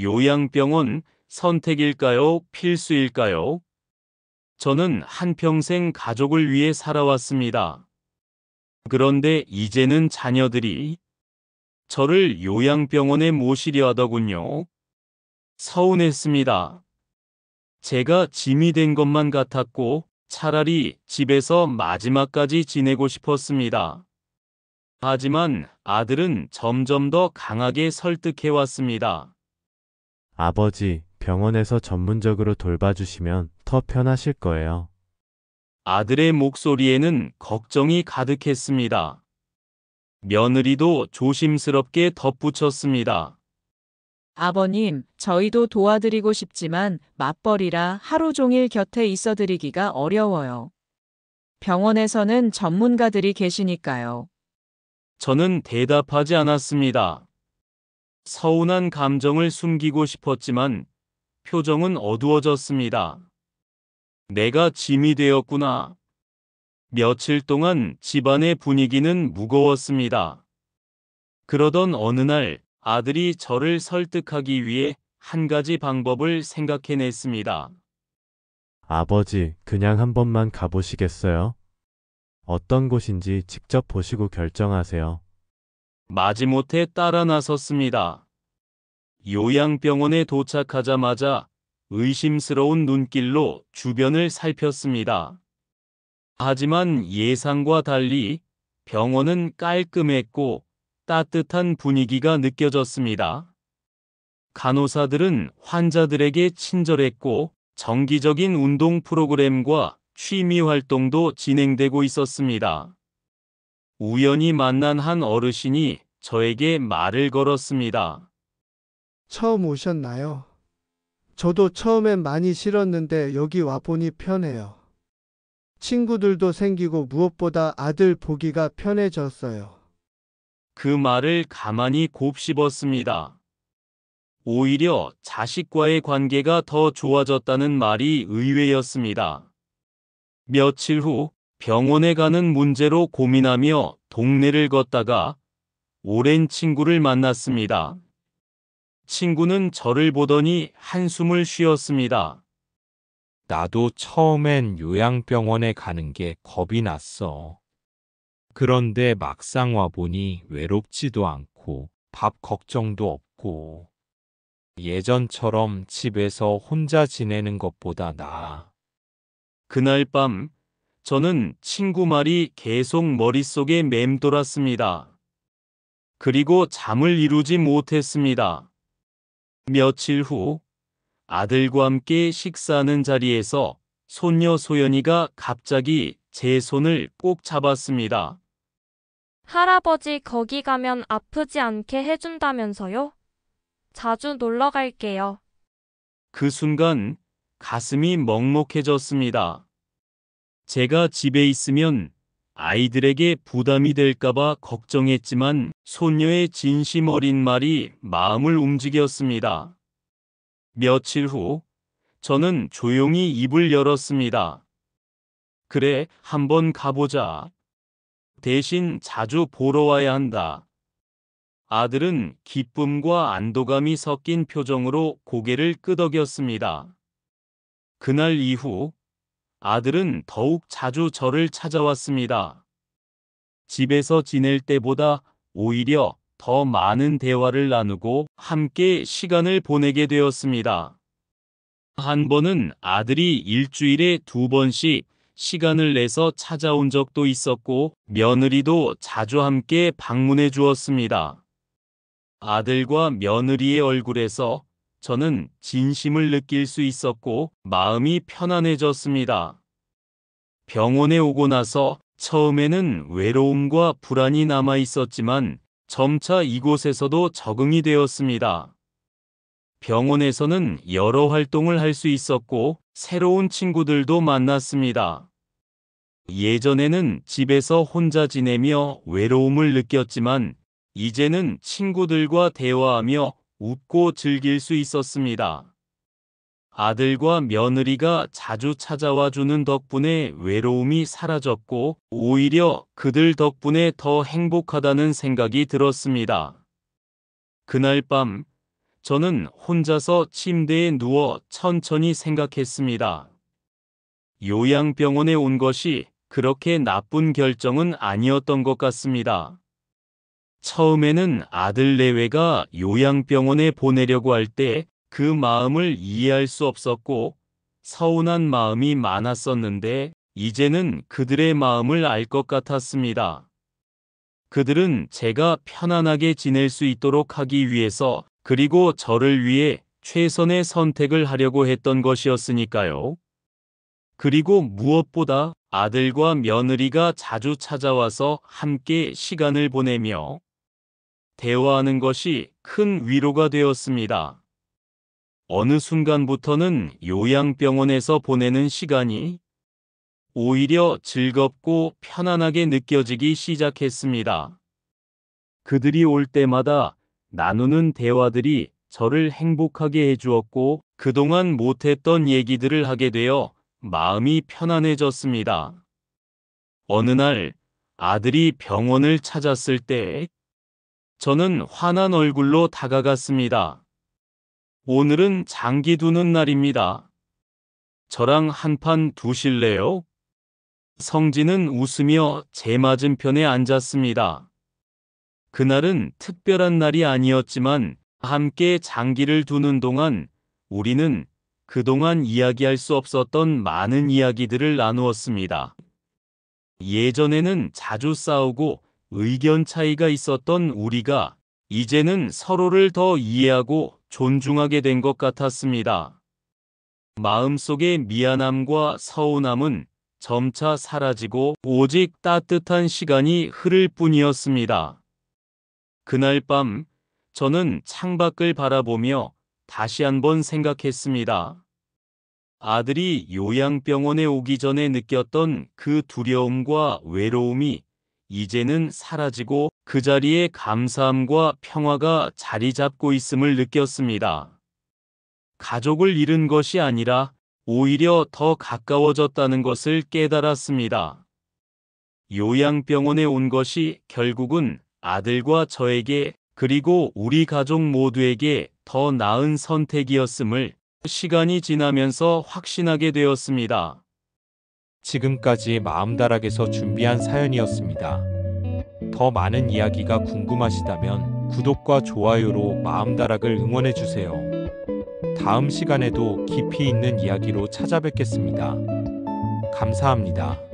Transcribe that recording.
요양병원 선택일까요? 필수일까요? 저는 한평생 가족을 위해 살아왔습니다. 그런데 이제는 자녀들이 저를 요양병원에 모시려 하더군요. 서운했습니다. 제가 짐이 된 것만 같았고 차라리 집에서 마지막까지 지내고 싶었습니다. 하지만 아들은 점점 더 강하게 설득해왔습니다. 아버지, 병원에서 전문적으로 돌봐주시면 더 편하실 거예요. 아들의 목소리에는 걱정이 가득했습니다. 며느리도 조심스럽게 덧붙였습니다. 아버님, 저희도 도와드리고 싶지만 맞벌이라 하루 종일 곁에 있어드리기가 어려워요. 병원에서는 전문가들이 계시니까요. 저는 대답하지 않았습니다. 서운한 감정을 숨기고 싶었지만 표정은 어두워졌습니다. 내가 짐이 되었구나. 며칠 동안 집안의 분위기는 무거웠습니다. 그러던 어느 날 아들이 저를 설득하기 위해 한 가지 방법을 생각해냈습니다. 아버지, 그냥 한 번만 가보시겠어요? 어떤 곳인지 직접 보시고 결정하세요. 마지못해 따라 나섰습니다. 요양병원에 도착하자마자 의심스러운 눈길로 주변을 살폈습니다. 하지만 예상과 달리 병원은 깔끔했고 따뜻한 분위기가 느껴졌습니다. 간호사들은 환자들에게 친절했고 정기적인 운동 프로그램과 취미 활동도 진행되고 있었습니다. 우연히 만난 한 어르신이 저에게 말을 걸었습니다. 처음 오셨나요? 저도 처음엔 많이 싫었는데 여기 와보니 편해요. 친구들도 생기고 무엇보다 아들 보기가 편해졌어요. 그 말을 가만히 곱씹었습니다. 오히려 자식과의 관계가 더 좋아졌다는 말이 의외였습니다. 며칠 후 병원에 가는 문제로 고민하며 동네를 걷다가 오랜 친구를 만났습니다. 친구는 저를 보더니 한숨을 쉬었습니다. 나도 처음엔 요양병원에 가는 게 겁이 났어. 그런데 막상 와보니 외롭지도 않고 밥 걱정도 없고 예전처럼 집에서 혼자 지내는 것보다 나아. 그날 밤 저는 친구 말이 계속 머릿속에 맴돌았습니다. 그리고 잠을 이루지 못했습니다. 며칠 후 아들과 함께 식사하는 자리에서 손녀 소연이가 갑자기 제 손을 꼭 잡았습니다. 할아버지 거기 가면 아프지 않게 해준다면서요? 자주 놀러 갈게요. 그 순간 가슴이 먹먹해졌습니다. 제가 집에 있으면 아이들에게 부담이 될까봐 걱정했지만 손녀의 진심 어린 말이 마음을 움직였습니다. 며칠 후 저는 조용히 입을 열었습니다. 그래, 한번 가보자. 대신 자주 보러 와야 한다. 아들은 기쁨과 안도감이 섞인 표정으로 고개를 끄덕였습니다. 그날 이후 아들은 더욱 자주 저를 찾아왔습니다. 집에서 지낼 때보다 오히려 더 많은 대화를 나누고 함께 시간을 보내게 되었습니다. 한 번은 아들이 일주일에 2번씩 시간을 내서 찾아온 적도 있었고 며느리도 자주 함께 방문해 주었습니다. 아들과 며느리의 얼굴에서 저는 진심을 느낄 수 있었고 마음이 편안해졌습니다. 병원에 오고 나서 처음에는 외로움과 불안이 남아 있었지만 점차 이곳에서도 적응이 되었습니다. 병원에서는 여러 활동을 할 수 있었고 새로운 친구들도 만났습니다. 예전에는 집에서 혼자 지내며 외로움을 느꼈지만 이제는 친구들과 대화하며 웃고 즐길 수 있었습니다. 아들과 며느리가 자주 찾아와 주는 덕분에 외로움이 사라졌고 오히려 그들 덕분에 더 행복하다는 생각이 들었습니다. 그날 밤 저는 혼자서 침대에 누워 천천히 생각했습니다. 요양병원에 온 것이 그렇게 나쁜 결정은 아니었던 것 같습니다. 처음에는 아들 내외가 요양병원에 보내려고 할 때 그 마음을 이해할 수 없었고 서운한 마음이 많았었는데 이제는 그들의 마음을 알 것 같았습니다. 그들은 제가 편안하게 지낼 수 있도록 하기 위해서 그리고 저를 위해 최선의 선택을 하려고 했던 것이었으니까요. 그리고 무엇보다 아들과 며느리가 자주 찾아와서 함께 시간을 보내며 대화하는 것이 큰 위로가 되었습니다. 어느 순간부터는 요양병원에서 보내는 시간이 오히려 즐겁고 편안하게 느껴지기 시작했습니다. 그들이 올 때마다 나누는 대화들이 저를 행복하게 해주었고 그동안 못했던 얘기들을 하게 되어 마음이 편안해졌습니다. 어느 날 아들이 병원을 찾았을 때 저는 환한 얼굴로 다가갔습니다. 오늘은 장기 두는 날입니다. 저랑 한판 두실래요? 성진은 웃으며 제 맞은편에 앉았습니다. 그날은 특별한 날이 아니었지만 함께 장기를 두는 동안 우리는 그동안 이야기할 수 없었던 많은 이야기들을 나누었습니다. 예전에는 자주 싸우고 의견 차이가 있었던 우리가 이제는 서로를 더 이해하고 존중하게 된 것 같았습니다. 마음속의 미안함과 서운함은 점차 사라지고 오직 따뜻한 시간이 흐를 뿐이었습니다. 그날 밤 저는 창밖을 바라보며 다시 한번 생각했습니다. 아들이 요양병원에 오기 전에 느꼈던 그 두려움과 외로움이 이제는 사라지고 그 자리에 감사함과 평화가 자리 잡고 있음을 느꼈습니다. 가족을 잃은 것이 아니라 오히려 더 가까워졌다는 것을 깨달았습니다. 요양병원에 온 것이 결국은 아들과 저에게 그리고 우리 가족 모두에게 더 나은 선택이었음을 시간이 지나면서 확신하게 되었습니다. 지금까지 마음다락에서 준비한 사연이었습니다. 더 많은 이야기가 궁금하시다면 구독과 좋아요로 마음다락을 응원해주세요. 다음 시간에도 깊이 있는 이야기로 찾아뵙겠습니다. 감사합니다.